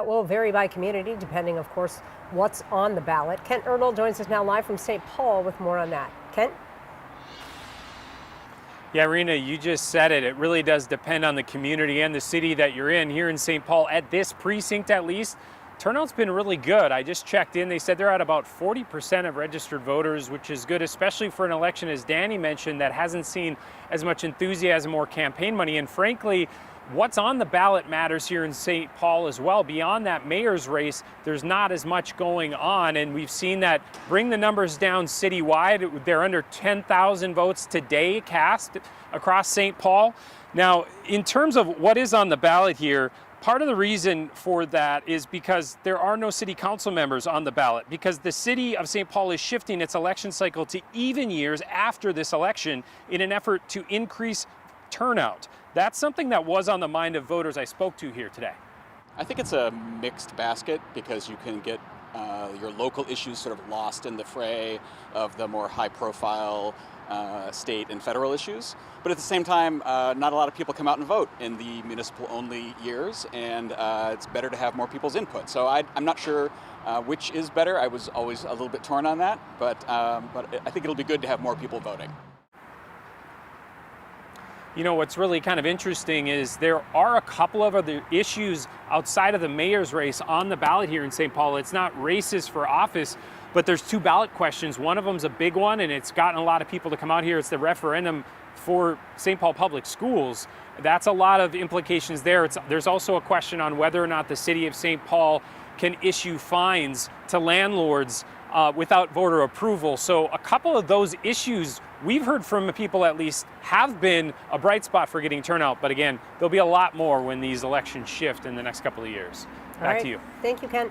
Will vary by community, depending, of course, what's on the ballot. Kent Erdl joins us now live from St. Paul with more on that. Kent? Yeah, Rena, you just said it. It really does depend on the community and the city that you're in. Here in St. Paul, at this precinct at least, turnout's been really good. I just checked in. They said they're at about 40% of registered voters, which is good, especially for an election, as Danny mentioned, that hasn't seen as much enthusiasm or campaign money. And frankly, what's on the ballot matters here in St. Paul as well. Beyond that mayor's race, there's not as much going on, and we've seen that bring the numbers down citywide. They're under 10,000 votes today cast across St. Paul. Now, in terms of what is on the ballot here, part of the reason for that is because there are no city council members on the ballot, because the city of St. Paul is shifting its election cycle to even years after this election in an effort to increase turnout. That's something that was on the mind of voters I spoke to here today. I think it's a mixed basket because you can get your local issues sort of lost in the fray of the more high-profile state and federal issues. But at the same time, not a lot of people come out and vote in the municipal-only years, and it's better to have more people's input. So I'm not sure which is better. I was always a little bit torn on that, but I think it'll be good to have more people voting. You know, what's really kind of interesting is there are a couple of other issues outside of the mayor's race on the ballot here in St. Paul. It's not races for office, but there's two ballot questions. One of them's a big one, and it's gotten a lot of people to come out here. It's the referendum for St. Paul Public Schools. That's a lot of implications there. There's also a question on whether or not the city of St. Paul can issue fines to landlords without voter approval. So a couple of those issues we've heard from people at least have been a bright spot for getting turnout. But again, there'll be a lot more when these elections shift in the next couple of years. Back to you. Thank you, Ken.